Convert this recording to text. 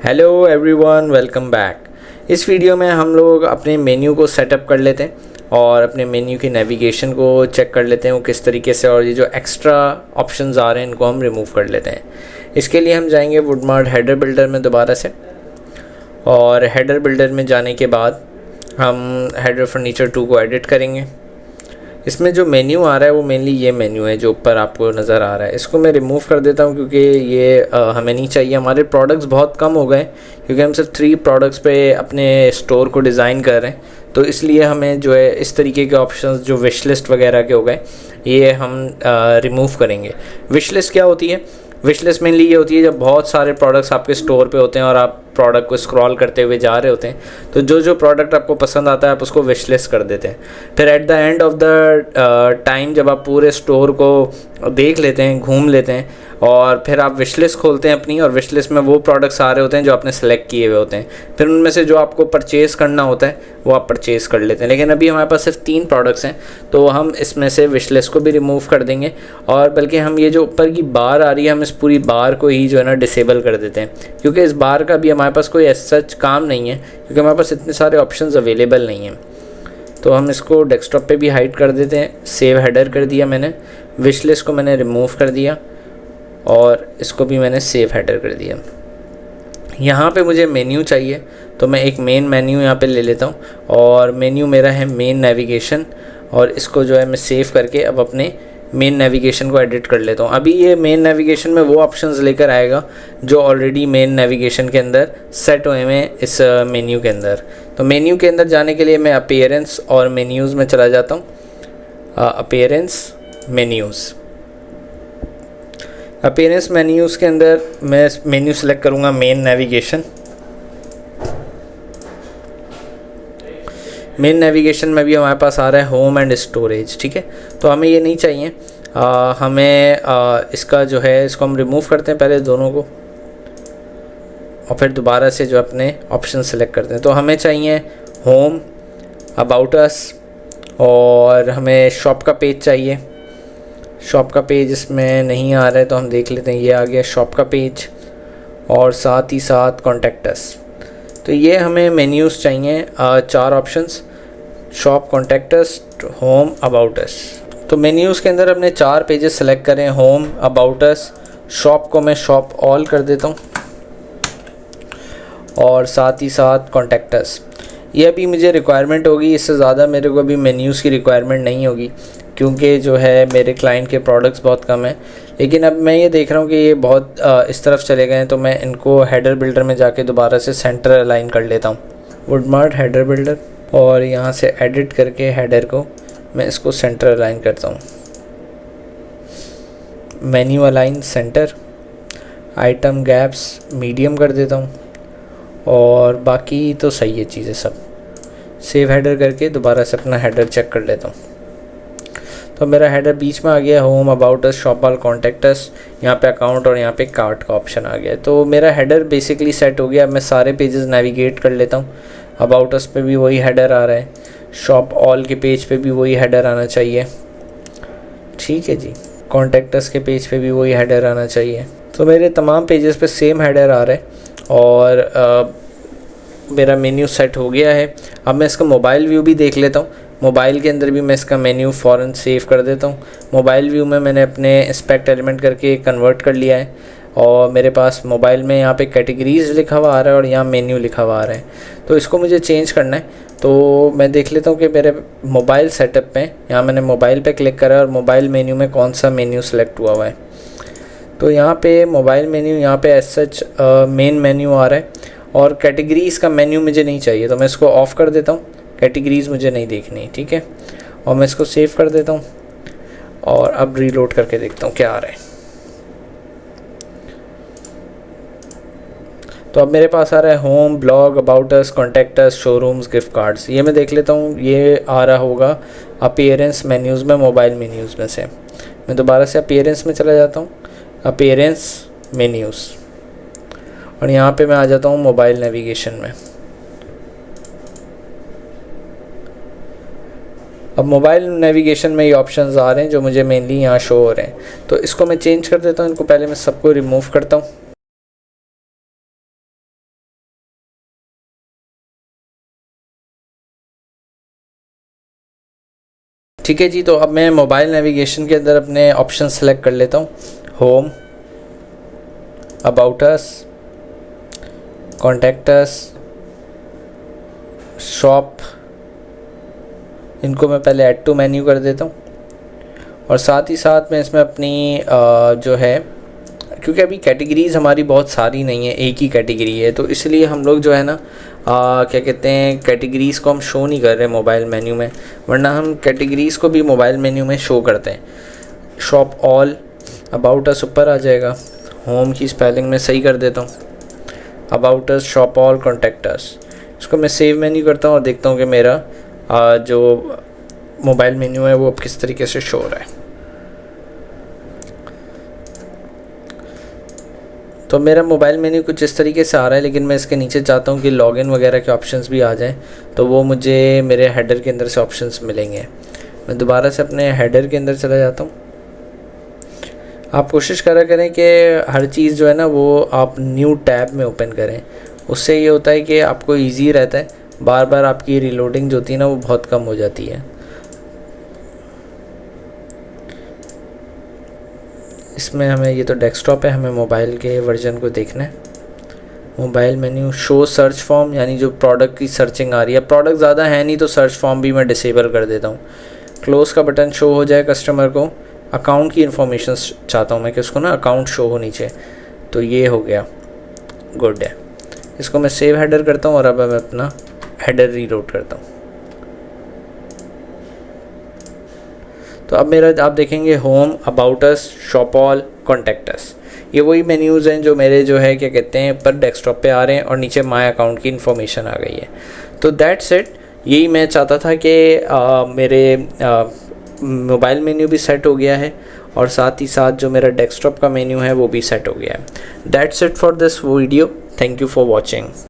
Hello everyone, welcome back. इस video में हम लोग अपने मेन्यू को सेटअप कर लेते हैं और अपने मेन्यू की नेविगेशन को चेक कर लेते हैं वो किस तरीके से, और ये जो एक्स्ट्रा ऑप्शंस आ रहे हैं इनको हम रिमूव कर लेते हैं। इसके लिए हम जाएंगे वुडमार्ट हेडर बिल्डर में दोबारा से, और हेडर बिल्डर में जाने के बाद हम हेडर फर्नीचर 2 को एडिट करेंगे। इसमें जो मेन्यू आ रहा है वो मेनली ये मेन्यू है जो ऊपर आपको नज़र आ रहा है। इसको मैं रिमूव कर देता हूँ क्योंकि ये हमें नहीं चाहिए। हमारे प्रोडक्ट्स बहुत कम हो गए क्योंकि हम सिर्फ 3 प्रोडक्ट्स पे अपने स्टोर को डिज़ाइन कर रहे हैं, तो इसलिए हमें जो है इस तरीके के ऑप्शंस जो विश लिस्ट वगैरह के हो गए ये हम रिमूव करेंगे। विश लिस्ट क्या होती है? विश लिस्ट मेनली ये होती है जब बहुत सारे प्रोडक्ट्स आपके स्टोर पे होते हैं और आप प्रोडक्ट को स्क्रॉल करते हुए जा रहे होते हैं, तो जो जो प्रोडक्ट आपको पसंद आता है आप उसको विश लिस्ट कर देते हैं। फिर at the end of the time जब आप पूरे स्टोर को देख लेते हैं, घूम लेते हैं, और फिर आप विश लिस्ट खोलते हैं अपनी, और विश लिस्ट में वो प्रोडक्ट्स आ रहे होते हैं जो आपने सेलेक्ट किए हुए होते हैं। फिर उनमें से जो आपको परचेज़ करना होता है वो आप परचेज़ कर लेते हैं। लेकिन अभी हमारे पास सिर्फ 3 प्रोडक्ट्स हैं, तो हम इसमें से विश लिस्ट को भी रिमूव कर देंगे, और बल्कि हम ये जो ऊपर की बार आ रही है हम इस पूरी बार को ही जो है ना डिसेबल कर देते हैं, क्योंकि इस बार का भी हमारे पास कोई एज सच काम नहीं है क्योंकि हमारे पास इतने सारे ऑप्शंस अवेलेबल नहीं हैं। तो हम इसको डेस्कटॉप पे भी हाइड कर देते हैं। सेव हेडर कर दिया मैंने, विश लिस्ट को मैंने रिमूव कर दिया और इसको भी मैंने सेव हेडर कर दिया। यहाँ पे मुझे मेन्यू चाहिए तो मैं एक मेन मेन्यू यहाँ पे ले लेता हूँ, और मेन्यू मेरा है मेन नेविगेशन, और इसको जो है मैं सेव करके अब अपने मेन नेविगेशन को एडिट कर लेता हूँ। अभी ये मेन नेविगेशन में वो ऑप्शंस लेकर आएगा जो ऑलरेडी मेन नेविगेशन के अंदर सेट हुए हैं इस मेन्यू के अंदर। तो मेन्यू के अंदर जाने के लिए मैं अपीयरेंस और मेन्यूज़ में चला जाता हूँ। Appearance, menus. अपीयरेंस मेन्यूज़ के अंदर मैं मेन्यू सेलेक्ट करूँगा मेन नेविगेशन। मेन नेविगेशन में भी हमारे पास आ रहा है होम एंड स्टोरेज, ठीक है। तो हमें ये नहीं चाहिए, हमें इसका जो है इसको हम रिमूव करते हैं पहले दोनों को, और फिर दोबारा से जो अपने ऑप्शन सेलेक्ट करते हैं। तो हमें चाहिए होम, अबाउट अस, और हमें शॉप का पेज चाहिए। शॉप का पेज इसमें नहीं आ रहा है तो हम देख लेते हैं, ये आ गया शॉप का पेज, और साथ ही साथ कॉन्टैक्ट अस। तो ये हमें मेन्यूज़ चाहिए 4 options, shop, contact us, home, about us. तो मेन्यूज़ के अंदर अपने 4 पेजेस सेलेक्ट करें, होम, अबाउट अस, शॉप को मैं शॉप ऑल कर देता हूँ, और साथ ही साथ कॉन्टैक्ट अस। ये अभी मुझे रिक्वायरमेंट होगी, इससे ज़्यादा मेरे को अभी मेन्यूज़ की रिक्वायरमेंट नहीं होगी क्योंकि जो है मेरे क्लाइंट के प्रोडक्ट्स बहुत कम हैं। लेकिन अब मैं ये देख रहा हूँ कि ये बहुत इस तरफ चले गए हैं, तो मैं इनको हेडर बिल्डर में जाके दोबारा से सेंटर अलाइन कर लेता हूँ। वुडमार्ट हेडर बिल्डर, और यहाँ से एडिट करके हेडर को मैं इसको सेंटर अलाइन करता हूँ। Menu align centre, item gaps medium कर देता हूँ, और बाकी तो सही है चीज़ें सब। सेव हेडर करके दोबारा से अपना हेडर चेक कर लेता हूँ। तो मेरा हेडर बीच में आ गया, home, about us, shop all, contact us, यहाँ पे अकाउंट और यहाँ पे कार्ट का ऑप्शन आ गया। तो मेरा हेडर बेसिकली सेट हो गया। अब मैं सारे पेजेस नेविगेट कर लेता हूँ। अबाउट अस पे भी वही हेडर आ रहा है, शॉप ऑल के पेज पे भी वही हेडर आना चाहिए, ठीक है जी। कॉन्टैक्ट अस के पेज पे भी वही हेडर आना चाहिए। तो मेरे तमाम पेजेस पे सेम हेडर आ रहा है, और मेरा मेन्यू सेट हो गया है। अब मैं इसका मोबाइल व्यू भी देख लेता हूँ। मोबाइल के अंदर भी मैं इसका मेन्यू फ़ौरन सेव कर देता हूँ। मोबाइल व्यू में मैंने अपने इंस्पेक्ट एलिमेंट करके कन्वर्ट कर लिया है, और मेरे पास मोबाइल में यहाँ पे कैटेगरीज़ लिखा हुआ आ रहा है और यहाँ मेन्यू लिखा हुआ आ रहा है। तो इसको मुझे चेंज करना है, तो मैं देख लेता हूँ कि मेरे मोबाइल सेटअप में यहाँ मैंने मोबाइल पे क्लिक करा और मोबाइल मेन्यू में कौन सा मेन्यू सेलेक्ट हुआ हुआ है। तो यहाँ पे मोबाइल मेन्यू, यहाँ पे एज सच मेन मेन्यू आ रहा है, और कैटेगरीज़ का मेन्यू मुझे नहीं चाहिए, तो मैं इसको ऑफ़ कर देता हूँ। कैटेगरीज़ मुझे नहीं देखनी, ठीक है, और मैं इसको सेव कर देता हूँ, और अब रीलोड करके देखता हूँ क्या आ रहा है। तो अब मेरे पास आ रहा है home, blog, about us, contact us, showrooms, gift cards. ये मैं देख लेता हूँ, ये आ रहा होगा अपीयरेंस मेन्यूज़ में, मोबाइल मेन्यूज़ में से। मैं दोबारा से अपीयरेंस में चला जाता हूँ, अपीयरेंस, मेन्यूज़, और यहाँ पे मैं आ जाता हूँ मोबाइल नेविगेशन में। अब मोबाइल नेविगेशन में ये ऑप्शंस आ रहे हैं जो मुझे मेनली यहाँ शो हो रहे हैं, तो इसको मैं चेंज कर देता हूँ। इनको पहले मैं सबको रिमूव करता हूँ। ठीक है जी, तो अब मैं मोबाइल नेविगेशन के अंदर अपने ऑप्शन सेलेक्ट कर लेता हूँ। Home, about us, contact us, shop, इनको मैं पहले ऐड टू मेन्यू कर देता हूँ। और साथ ही साथ मैं इसमें अपनी जो है, क्योंकि अभी कैटेगरीज़ हमारी बहुत सारी नहीं है, एक ही कैटेगरी है, तो इसलिए हम लोग जो है ना क्या कहते हैं, कैटेगरीज़ को हम शो नहीं कर रहे मोबाइल मेन्यू में, वरना हम कैटेगरीज़ को भी मोबाइल मेन्यू में शो करते हैं। शॉप ऑल, अबाउट अस ऊपर आ जाएगा, होम की स्पेलिंग में सही कर देता हूँ, about us, shop all, contact us. इसको मैं सेव मेन्यू करता हूँ और देखता हूँ कि मेरा जो मोबाइल मेन्यू है वो अब किस तरीके से शो हो रहा है। तो मेरा मोबाइल मेन्यू कुछ इस तरीके से आ रहा है, लेकिन मैं इसके नीचे चाहता हूँ कि लॉगिन वगैरह के ऑप्शंस भी आ जाएं, तो वो मुझे मेरे हेडर के अंदर से ऑप्शंस मिलेंगे। मैं दोबारा से अपने हेडर के अंदर चला जाता हूँ। आप कोशिश करा करें कि हर चीज़ जो है ना वो आप न्यू टैब में ओपन करें, उससे ये होता है कि आपको ईजी रहता है, बार बार आपकी रीलोडिंग जो होती है ना वो बहुत कम हो जाती है। इसमें हमें, ये तो डेस्कटॉप है, हमें मोबाइल के वर्जन को देखना है। Mobile menu, show search form, यानी जो प्रोडक्ट की सर्चिंग आ रही है, प्रोडक्ट ज़्यादा है नहीं तो सर्च फॉर्म भी मैं डिसेबल कर देता हूँ। क्लोज़ का बटन शो हो जाए कस्टमर को। अकाउंट की इन्फॉर्मेशन चाहता हूँ मैं कि उसको ना अकाउंट शो होनी चाहिए, तो ये हो गया, गुड है। इसको मैं सेव हेडर करता हूँ और अब मैं अपना हेडर रीलोड करता हूँ। तो अब मेरा आप देखेंगे home, about us, shop all, contact us, ये वही मेन्यूज़ हैं जो मेरे जो है क्या कहते हैं पर डेस्कटॉप पे आ रहे हैं और नीचे माय अकाउंट की इन्फॉर्मेशन आ गई है। तो दैट्स इट, यही मैं चाहता था कि मेरे मोबाइल मेन्यू भी सेट हो गया है और साथ ही साथ जो मेरा डेस्कटॉप का मेन्यू है वो भी सेट हो गया है। That's it for this video, thank you for watching.